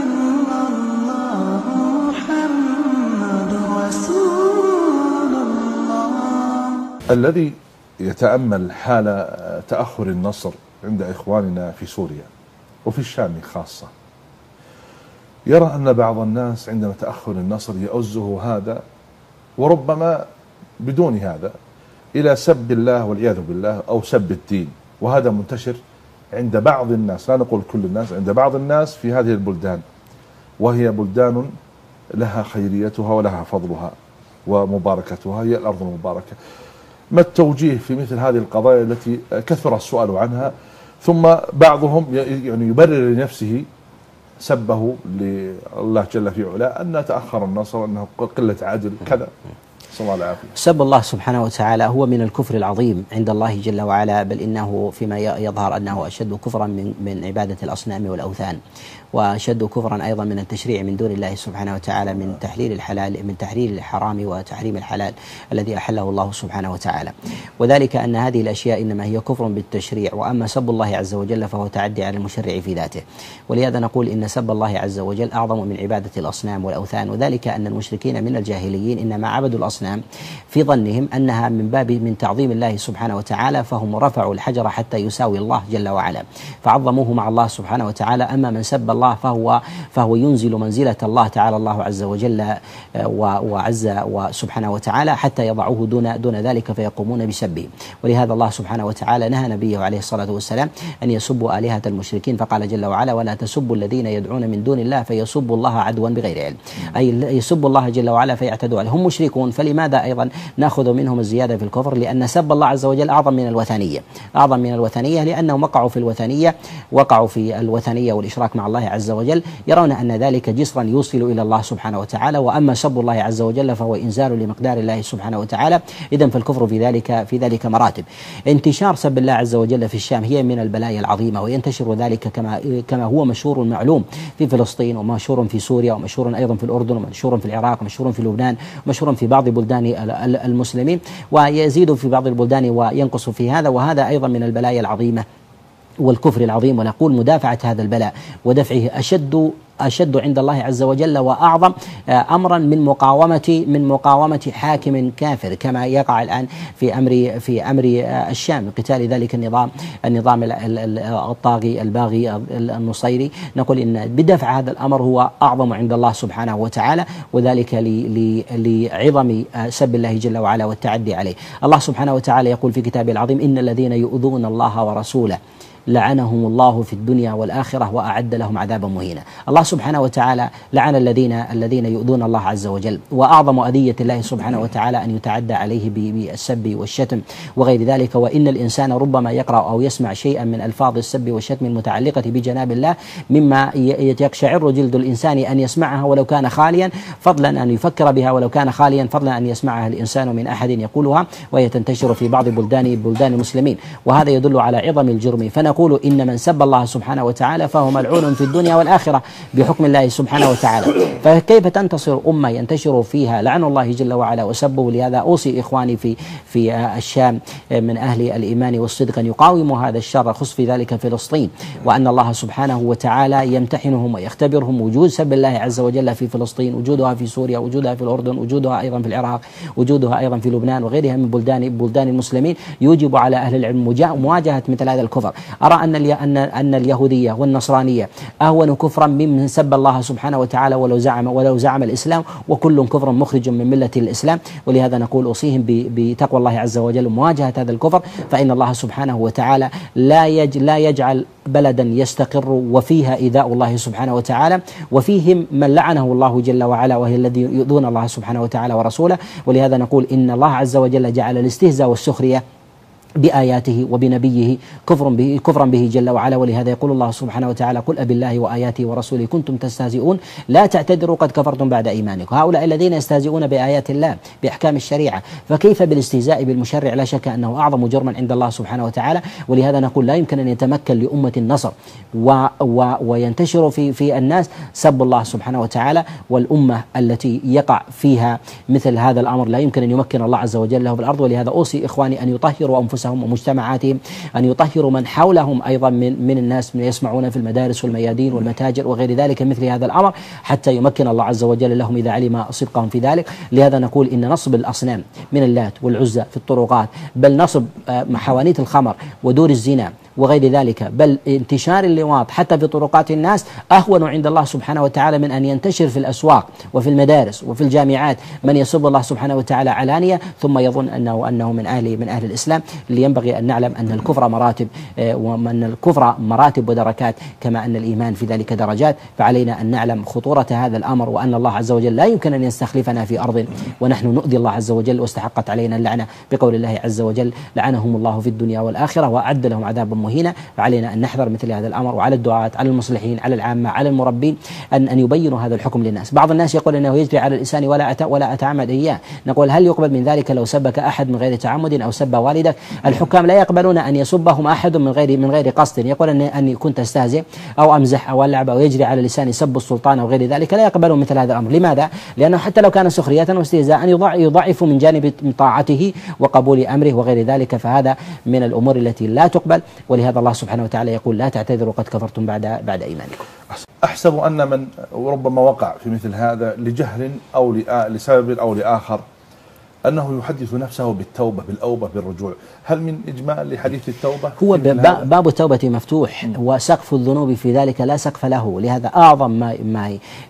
إلا الله محمد رسول الله. الذي يتأمل حال تأخر النصر عند إخواننا في سوريا وفي الشام خاصة يرى أن بعض الناس عندما تأخر النصر يؤزه هذا وربما بدون هذا إلى سب الله والعياذ بالله أو سب الدين، وهذا منتشر عند بعض الناس، لا نقول كل الناس، عند بعض الناس في هذه البلدان، وهي بلدان لها خيريتها ولها فضلها ومباركتها، هي الأرض المباركة. ما التوجيه في مثل هذه القضايا التي كثر السؤال عنها، ثم بعضهم يعني يبرر لنفسه سبه لله جل في علاه أن تأخر النصر، أنه قلة عدل كذا، صلى الله العافية. سب الله سبحانه وتعالى هو من الكفر العظيم عند الله جل وعلا، بل إنه فيما يظهر أنه أشد كفرا من عبادة الأصنام والأوثان، وأشد كفرا أيضا من التشريع من دون الله سبحانه وتعالى، من تحليل الحلال، من تحليل الحرام وتحريم الحلال الذي أحله الله سبحانه وتعالى. وذلك أن هذه الأشياء إنما هي كفر بالتشريع، وأما سب الله عز وجل فهو تعدي على المشرع في ذاته. ولهذا نقول إن سب الله عز وجل أعظم من عبادة الأصنام والأوثان، وذلك أن المشركين من الجاهليين إنما عبدوا الأصنام في ظنهم أنها من باب من تعظيم الله سبحانه وتعالى، فهم رفعوا الحجر حتى يساوي الله جل وعلا فعظموه مع الله سبحانه وتعالى. أما من سب الله فهو ينزل منزلة الله تعالى الله عز وجل وعز وسبحانه وتعالى حتى يضعوه دون ذلك فيقومون بسبه. ولهذا الله سبحانه وتعالى نهى نبيه عليه الصلاة والسلام أن يسبوا آلهة المشركين، فقال جل وعلا: ولا تسبوا الذين يدعون من دون الله فيسبوا الله عدوا بغير علم، أي يسبوا الله جل وعلا فيعتدوا عليه. هم مشركون، فلماذا أيضا نأخذ منهم الزيادة في الكفر؟ لأن سب الله عز وجل أعظم من الوثنية، أعظم من الوثنية، لأنهم وقعوا في الوثنية والإشراك مع الله عز وجل، يرون أن ذلك جسرا يوصل إلى الله سبحانه وتعالى. وأما سب الله عز وجل فهو إنزال لمقدار الله سبحانه وتعالى. إذن فالكفر في ذلك مراتب. انتشار سب الله عز وجل في الشام هي من البلايا العظيمة، وينتشر ذلك كما هو مشهور معلوم في فلسطين، ومشهور في سوريا، ومشهور أيضا في الأردن، ومشهور في العراق، ومشهور في لبنان، ومشهور في بعض بلدان المسلمين، ويزيد في بعض البلدان وينقص في هذا. وهذا أيضا من البلايا العظيمة والكفر العظيم. ونقول مدافعة هذا البلاء ودفعه أشد عند الله عز وجل وأعظم أمرا من مقاومة حاكم كافر، كما يقع الآن في أمر الشام، قتال ذلك النظام الطاغي الباغي النصيري. نقول إن بدفع هذا الأمر هو أعظم عند الله سبحانه وتعالى، وذلك لعظم سب الله جل وعلا والتعدي عليه. الله سبحانه وتعالى يقول في كتابه العظيم: إن الذين يؤذون الله ورسوله لعنهم الله في الدنيا والآخرة وأعد لهم عذابا مهينا. الله سبحانه وتعالى لعن الذين يؤذون الله عز وجل، وأعظم أذية الله سبحانه وتعالى أن يتعدى عليه بالسب والشتم وغير ذلك. وإن الإنسان ربما يقرأ أو يسمع شيئا من ألفاظ السب والشتم المتعلقة بجناب الله مما يقشعر جلد الإنسان أن يسمعها ولو كان خاليا، فضلا أن يفكر بها ولو كان خاليا، فضلا أن يسمعها الإنسان من أحد يقولها، وهي تنتشر في بعض بلدان المسلمين. وهذا يدل على عظم الجرم. فنقول إن من سب الله سبحانه وتعالى فهو ملعون في الدنيا والآخرة بحكم الله سبحانه وتعالى. فكيف تنتصر أمة ينتشر فيها لعن الله جل وعلا وسبه؟ لهذا أوصي إخواني في الشام من أهل الإيمان والصدق أن يقاوموا هذا الشر، خص في ذلك فلسطين، وأن الله سبحانه وتعالى يمتحنهم ويختبرهم. وجود سب الله عز وجل في فلسطين، وجودها في سوريا، وجودها في الأردن، وجودها أيضا في العراق، وجودها أيضا في لبنان وغيرها من بلدان المسلمين، يوجب على أهل العلم مواجهة مثل هذا الكفر. أرى أن اليهودية والنصرانية أهون كفرا ممن سب الله سبحانه وتعالى ولو زعم الإسلام، وكل كفر مخرج من ملة الإسلام. ولهذا نقول أوصيهم بتقوى الله عز وجل ومواجهة هذا الكفر، فإن الله سبحانه وتعالى لا يجعل بلدا يستقر وفيها إيذاء الله سبحانه وتعالى وفيهم من لعنه الله جل وعلا، وهي الذي يؤذون الله سبحانه وتعالى ورسوله. ولهذا نقول إن الله عز وجل جعل الاستهزاء والسخرية بآياته وبنبيه كفرا به جل وعلا. ولهذا يقول الله سبحانه وتعالى: قل أبالله وآياته ورسوله كنتم تستهزئون لا تعتذروا قد كفرتم بعد إيمانكم. هؤلاء الذين يستهزئون بآيات الله بأحكام الشريعة، فكيف بالاستهزاء بالمشرع؟ لا شك أنه أعظم جرما عند الله سبحانه وتعالى. ولهذا نقول لا يمكن أن يتمكن لأمة النصر وينتشر في الناس سب الله سبحانه وتعالى، والأمة التي يقع فيها مثل هذا الأمر لا يمكن أن يمكن الله عز وجل له في الأرض. ولهذا أوصي إخواني أن يطهروا أنفسهم أنفسهم ومجتمعاتهم، أن يطهروا من حولهم أيضا من الناس من يسمعون في المدارس والميادين والمتاجر وغير ذلك مثل هذا الأمر، حتى يمكن الله عز وجل لهم إذا علم صدقهم في ذلك. لهذا نقول إن نصب الأصنام من اللات والعزى في الطرقات، بل نصب حوانيت الخمر ودور الزنا وغير ذلك، بل انتشار اللواط حتى في طرقات الناس أهون عند الله سبحانه وتعالى من أن ينتشر في الأسواق وفي المدارس وفي الجامعات من يسب الله سبحانه وتعالى علانية ثم يظن أنه من أهل الإسلام. اللي ينبغي أن نعلم أن الكفر مراتب، وأن الكفر مراتب ودركات كما أن الإيمان في ذلك درجات. فعلينا أن نعلم خطورة هذا الأمر، وأن الله عز وجل لا يمكن أن يستخلفنا في أرض ونحن نؤذي الله عز وجل، واستحقت علينا اللعنة بقول الله عز وجل: لعنهم الله في الدنيا والآخرة وأعد لهم عذابا مهينا. فعلينا أن نحذر مثل هذا الأمر، وعلى الدعاة، على المصلحين، على العامة، على المربين أن يبينوا هذا الحكم للناس. بعض الناس يقول أنه يجري على الإنسان ولا أتعمد إياه. نقول: هل يقبل من ذلك لو سبك أحد من غير تعمد أو سب والدك؟ الحكام لا يقبلون أن يسبهم أحد من غير قصد، يقول أن كنت أستهزئ أو أمزح أو ألعب أو يجري على لساني سب السلطان أو غير ذلك، لا يقبلون مثل هذا الأمر. لماذا؟ لأنه حتى لو كان سخرية واستهزاء يضعف من جانب طاعته وقبول أمره وغير ذلك، فهذا من الأمور التي لا تقبل. ولهذا الله سبحانه وتعالى يقول: لا تعتذروا قد كفرتم بعد إيمانكم. أحسب أن من ربما وقع في مثل هذا لجهل أو لسبب أو لآخر أنه يحدث نفسه بالتوبة بالأوبة بالرجوع، هل من إجمال لحديث التوبة؟ هو باب التوبة مفتوح، وسقف الذنوب في ذلك لا سقف له. لهذا أعظم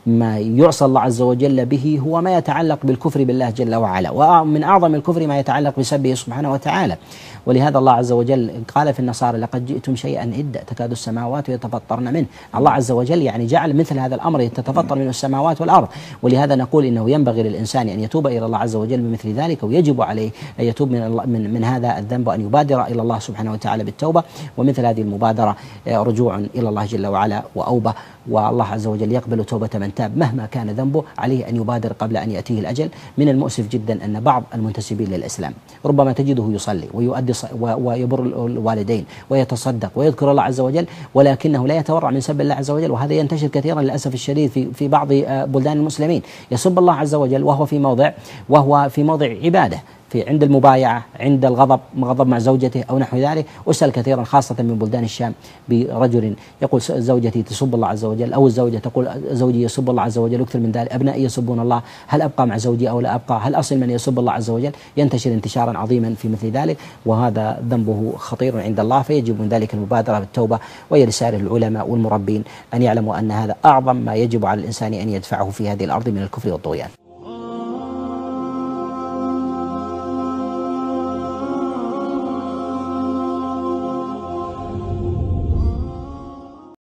ما يعصى الله عز وجل به هو ما يتعلق بالكفر بالله جل وعلا، ومن أعظم الكفر ما يتعلق بسبه سبحانه وتعالى. ولهذا الله عز وجل قال في النصارى: لقد جئتم شيئا إدا تكاد السماوات يتفطرن منه. الله عز وجل يعني جعل مثل هذا الأمر تتفطر منه السماوات والأرض. ولهذا نقول إنه ينبغي للإنسان أن يتوب إلى الله عز وجل بمثل ذلك، ويجب عليه أن يتوب من هذا الذنب، وأن يبادر إلى الله سبحانه وتعالى بالتوبة. ومثل هذه المبادرة رجوع إلى الله جل وعلا وأوبة، والله عز وجل يقبل توبة من تاب مهما كان ذنبه. عليه أن يبادر قبل أن يأتيه الأجل. من المؤسف جدا أن بعض المنتسبين للإسلام ربما تجده يصلي ويؤدي ويبر الوالدين ويتصدق ويذكر الله عز وجل، ولكنه لا يتورع من سب الله عز وجل. وهذا ينتشر كثيرا للأسف الشديد في بعض بلدان المسلمين، يسب الله عز وجل وهو في موضع عبادة، عند المبايعة، عند غضب مع زوجته أو نحو ذلك. أسأل كثيرا خاصة من بلدان الشام برجل يقول: زوجتي تسب الله عز وجل، أو الزوجة تقول: زوجي يسب الله عز وجل، أكثر من ذلك أبنائي يسبون الله، هل أبقى مع زوجي أو لا أبقى؟ هل أصل من يسب الله عز وجل؟ ينتشر انتشارا عظيما في مثل ذلك، وهذا ذنبه خطير عند الله. فيجب من ذلك المبادرة بالتوبة. وهي رسالة العلماء والمربين أن يعلموا أن هذا أعظم ما يجب على الإنسان أن يدفعه في هذه الأرض من الكفر والطغيان.